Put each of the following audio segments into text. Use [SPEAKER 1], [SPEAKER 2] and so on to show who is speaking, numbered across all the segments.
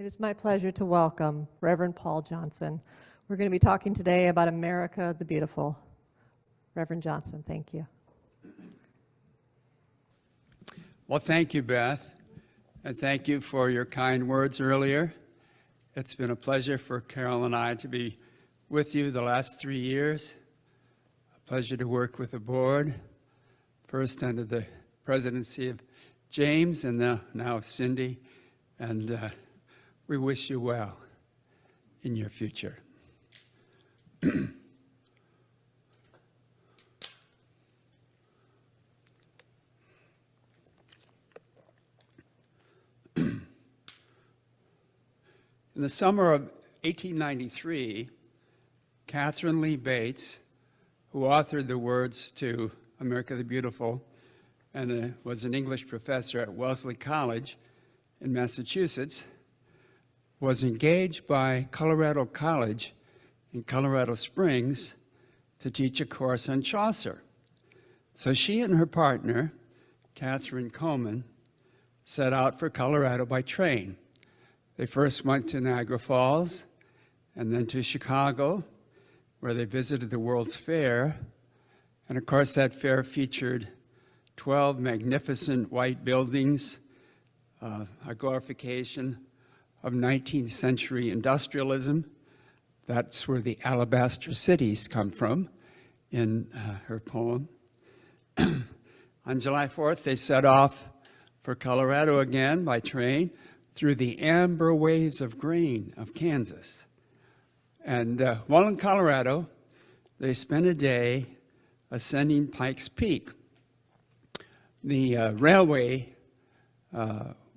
[SPEAKER 1] It is my pleasure to welcome Reverend Paul Johnson. We're going to be talking today about America the Beautiful. Reverend Johnson, thank you.
[SPEAKER 2] Well, thank you, Beth, and thank you for your kind words earlier. It's been a pleasure for Carol and I to be with you the last 3 years. A pleasure to work with the board, first under the presidency of James and now of Cindy, and we wish you well in your future. In the summer of 1893, Katharine Lee Bates, who authored the words to America the Beautiful and was an English professor at Wellesley College in Massachusetts, was engaged by Colorado College in Colorado Springs to teach a course on Chaucer. So she and her partner, Catherine Coleman, set out for Colorado by train. They first went to Niagara Falls and then to Chicago, where they visited the World's Fair. And of course, that fair featured 12 magnificent white buildings, a glorification of 19th century industrialism. That's where the alabaster cities come from in her poem. On July 4th, they set off for Colorado again by train through the amber waves of grain of Kansas. And while in Colorado, they spent a day ascending Pikes Peak. The railway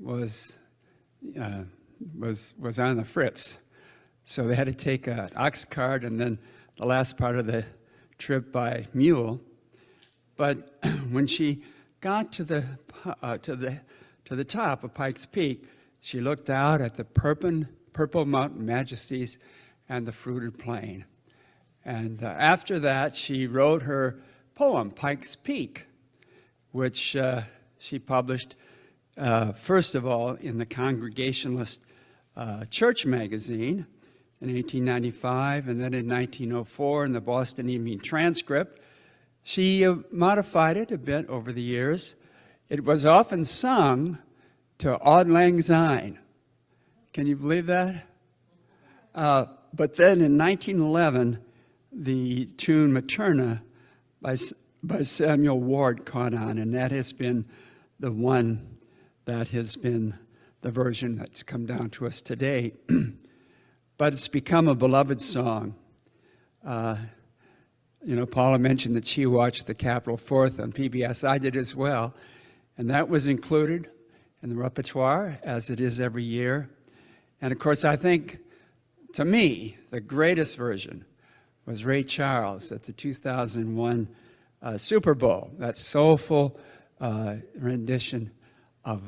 [SPEAKER 2] was on the fritz, so they had to take an ox cart and then the last part of the trip by mule. But when she got to the top of Pikes Peak, she looked out at the purple mountain majesties and the fruited plain. And after that, she wrote her poem, Pikes Peak, which she published, first of all, in the Congregationalist Church magazine in 1895, and then in 1904 in the Boston Evening Transcript. She modified it a bit over the years. It was often sung to Auld Lang Syne. Can you believe that? But then in 1911, the tune Materna by Samuel Ward caught on, and that has been the one that has been the version that's come down to us today. But it's become a beloved song. Paula mentioned that she watched the Capitol Fourth on PBS. I did as well, and that was included in the repertoire, as it is every year. And of course, I think, to me, the greatest version was Ray Charles at the 2001 Super Bowl, that soulful rendition of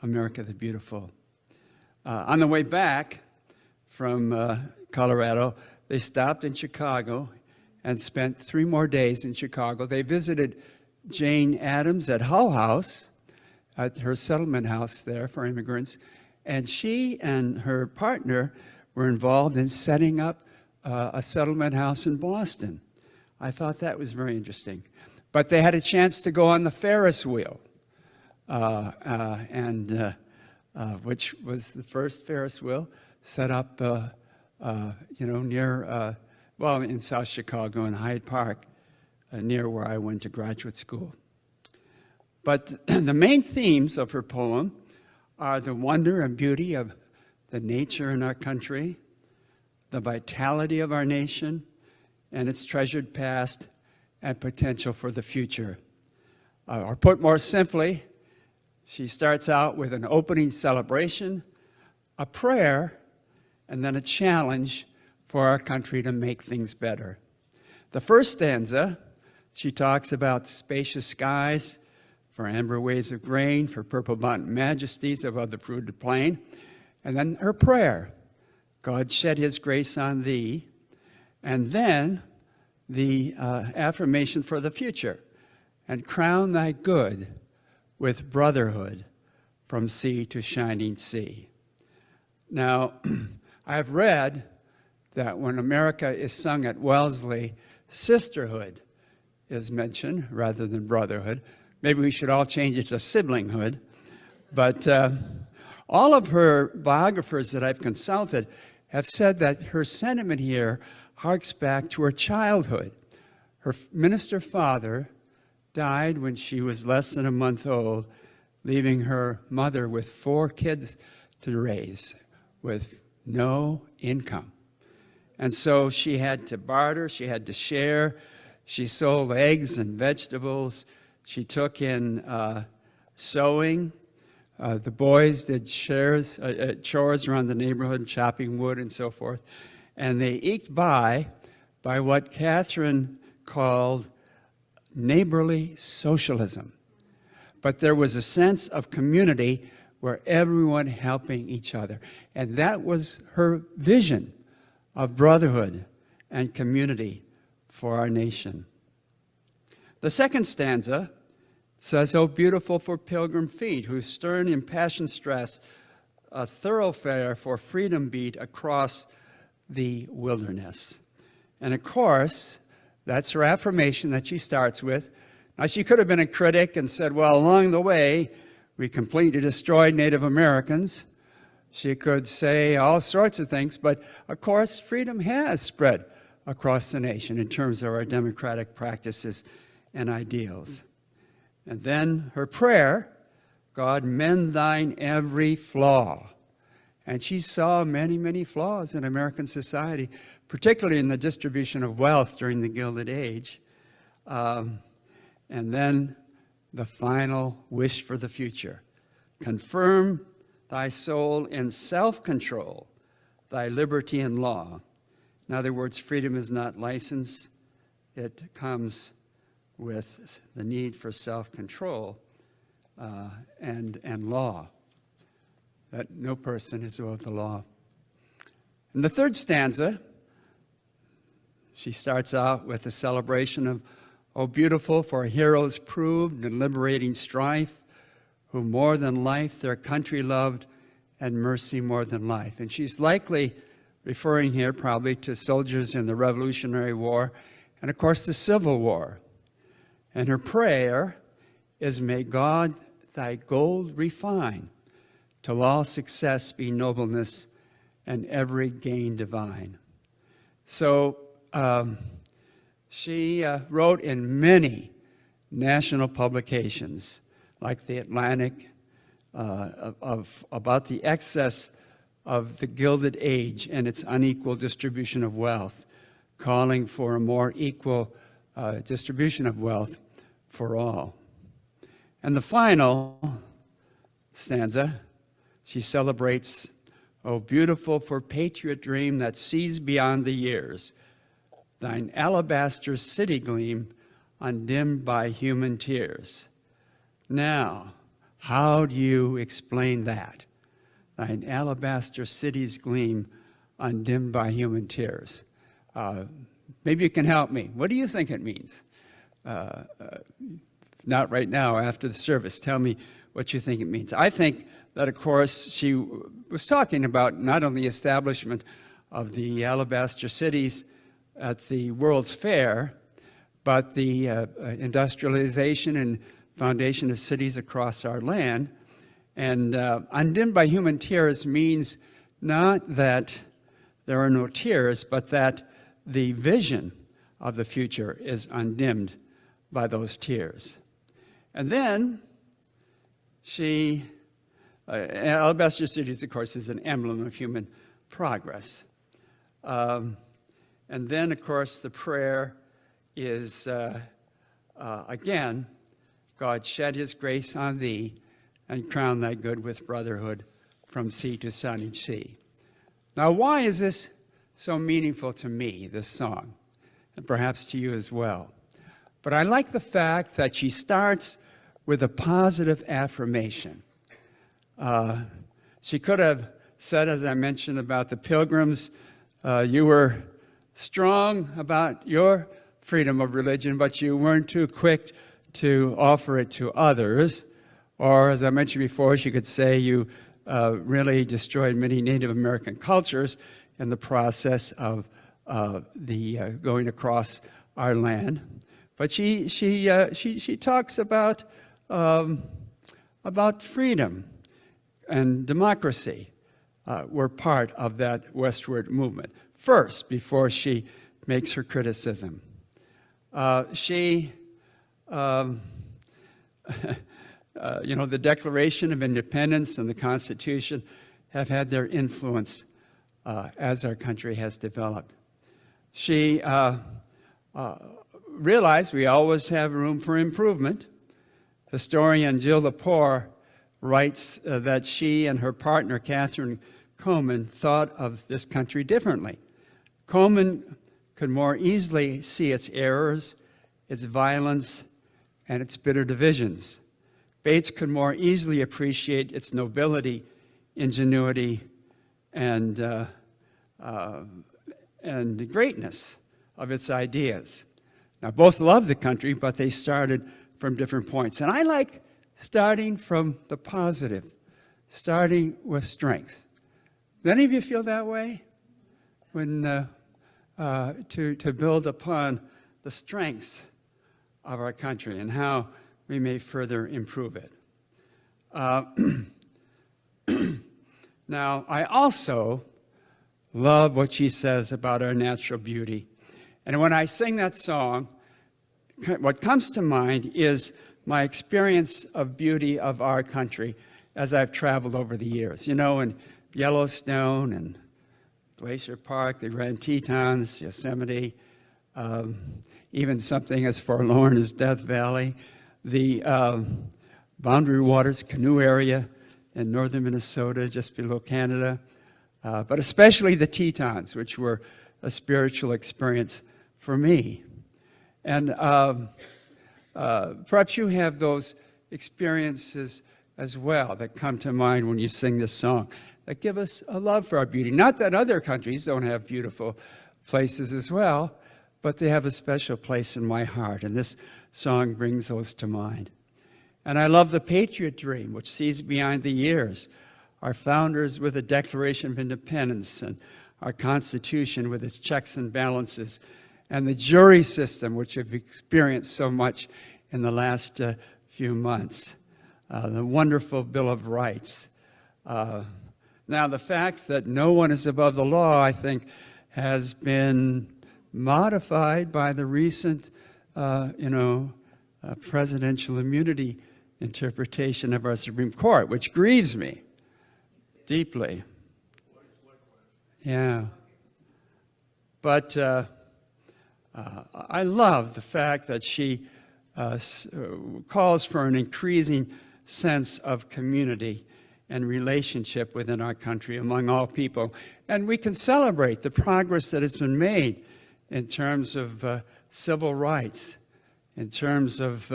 [SPEAKER 2] America the Beautiful. On the way back from Colorado, they stopped in Chicago and spent 3 more days in Chicago. They visited Jane Addams at Hull House, at her settlement house there for immigrants, and she and her partner were involved in setting up a settlement house in Boston. I thought that was very interesting. But they had a chance to go on the Ferris wheel, which was the first Ferris wheel set up, near, in South Chicago in Hyde Park, near where I went to graduate school. But the main themes of her poem are the wonder and beauty of the nature in our country, the vitality of our nation, and its treasured past and potential for the future. Or put more simply, she starts out with an opening celebration, a prayer, and then a challenge for our country to make things better. The first stanza, she talks about spacious skies, for amber waves of grain, for purple mountain majesties above the fruited plain. And then her prayer, God shed his grace on thee. And then the affirmation for the future, and crown thy good with brotherhood from sea to shining sea. Now, I have read that when America is sung at Wellesley, sisterhood is mentioned rather than brotherhood. Maybe we should all change it to siblinghood. But all of her biographers that I've consulted have said that her sentiment here harks back to her childhood. Her minister father died when she was less than a month old, leaving her mother with 4 kids to raise with no income. And so she had to barter, she had to share. She sold eggs and vegetables. She took in sewing. The boys did chores around the neighborhood, chopping wood and so forth. And they eked by what Katharine called neighborly socialism. But there was a sense of community where everyone helping each other. And that was her vision of brotherhood and community for our nation. The second stanza says, "Oh, beautiful for pilgrim feet, whose stern impassioned stress a thoroughfare for freedom beat across the wilderness." And of course, that's her affirmation that she starts with. Now, she could have been a critic and said, well, along the way, we completely destroyed Native Americans. She could say all sorts of things, but of course, freedom has spread across the nation in terms of our democratic practices and ideals. And then her prayer, God, mend thine every flaw. And she saw many, many flaws in American society, particularly in the distribution of wealth during the Gilded Age. And then the final wish for the future. Confirm thy soul in self-control, thy liberty and law. In other words, freedom is not license. It comes with the need for self-control and law, that no person is above the law. In the third stanza, she starts out with a celebration of, "Oh, beautiful for heroes proved in liberating strife, who more than life their country loved, and mercy more than life." And she's likely referring here probably to soldiers in the Revolutionary War and, of course, the Civil War. And her prayer is, "May God thy gold refine, till all success be nobleness, and every gain divine." So she wrote in many national publications, like The Atlantic, about the excess of the Gilded Age and its unequal distribution of wealth, calling for a more equal distribution of wealth for all. And the final stanza, she celebrates, "Oh, beautiful for patriot dream that sees beyond the years, thine alabaster city gleam undimmed by human tears." Now, how do you explain that? Thine alabaster city's gleam undimmed by human tears. Maybe you can help me. What do you think it means? Not right now, after the service. Tell me what you think it means. I think that, of course, she was talking about not only the establishment of the alabaster cities at the World's Fair, but the industrialization and foundation of cities across our land. And undimmed by human tears means not that there are no tears, but that the vision of the future is undimmed by those tears. And then alabaster cities, of course, is an emblem of human progress. And then, of course, the prayer is, again, God shed his grace on thee and crown thy good with brotherhood from sea to sunny sea. Now, why is this so meaningful to me, this song, and perhaps to you as well? But I like the fact that she starts with a positive affirmation. She could have said, as I mentioned, about the Pilgrims, you were strong about your freedom of religion, but you weren't too quick to offer it to others. Or, as I mentioned before, she could say you really destroyed many Native American cultures in the process of going across our land. But she talks about freedom and democracy were part of that westward movement first, before she makes her criticism. The Declaration of Independence and the Constitution have had their influence as our country has developed. She realized we always have room for improvement. Historian Jill Lepore writes that she and her partner, Catherine Coleman, thought of this country differently. Coleman could more easily see its errors, its violence, and its bitter divisions. Bates could more easily appreciate its nobility, ingenuity, and the greatness of its ideas. Now, both loved the country, but they started from different points. And I like starting from the positive, starting with strength. Do any of you feel that way? When to build upon the strengths of our country and how we may further improve it. Now, I also love what she says about our natural beauty. And when I sing that song, what comes to mind is my experience of beauty of our country as I've traveled over the years. You know, in Yellowstone and Glacier Park, the Grand Tetons, Yosemite, even something as forlorn as Death Valley, the Boundary Waters canoe area in northern Minnesota, just below Canada, but especially the Tetons, which were a spiritual experience for me. And perhaps you have those experiences as well that come to mind when you sing this song, that give us a love for our beauty. Not that other countries don't have beautiful places as well, but they have a special place in my heart, and this song brings those to mind. And I love the patriot dream, which sees beyond the years. Our founders with the Declaration of Independence, and our Constitution with its checks and balances, and the jury system, which we've experienced so much in the last few months. The wonderful Bill of Rights. Now, the fact that no one is above the law, I think, has been modified by the recent, presidential immunity interpretation of our Supreme Court, which grieves me deeply. Yeah. But I love the fact that she calls for an increasing sense of community and relationship within our country among all people. And we can celebrate the progress that has been made in terms of civil rights, in terms of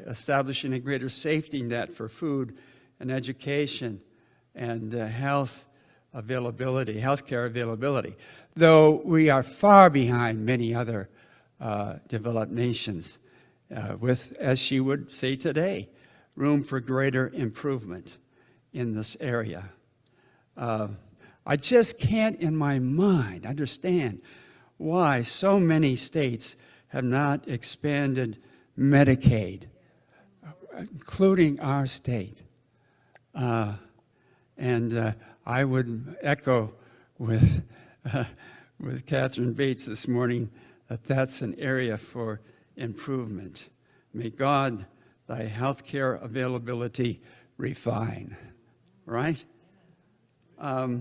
[SPEAKER 2] establishing a greater safety net for food and education and healthcare availability, though we are far behind many other developed nations with, as she would say today, room for greater improvement in this area. I just can't in my mind understand why so many states have not expanded Medicaid, including our state. And I would echo with Katharine Bates this morning that that's an area for improvement. May God thy healthcare availability refine, right? I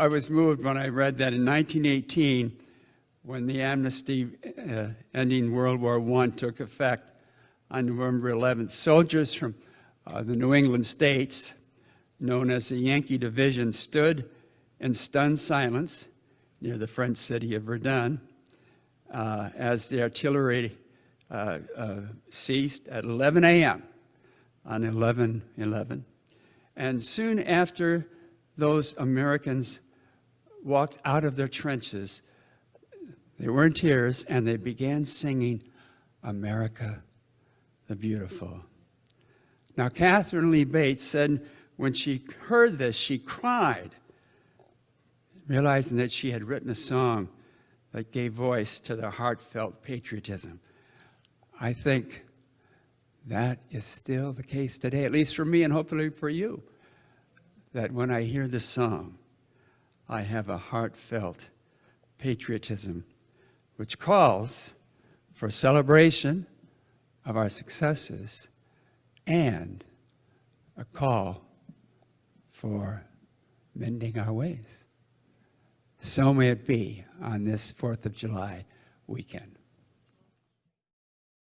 [SPEAKER 2] was moved when I read that in 1918, when the amnesty ending World War I took effect on November 11th, soldiers from the New England states, known as the Yankee Division, stood in stunned silence near the French city of Verdun as the artillery ceased at 11 a.m. on 11/11. And soon after those Americans walked out of their trenches, they were in tears, and they began singing, "America the beautiful. Now, Katharine Lee Bates said when she heard this, she cried, realizing that she had written a song that gave voice to the heartfelt patriotism. I think that is still the case today, at least for me and hopefully for you, that when I hear this song, I have a heartfelt patriotism which calls for celebration of our successes and a call for mending our ways. So may it be on this 4th of July weekend.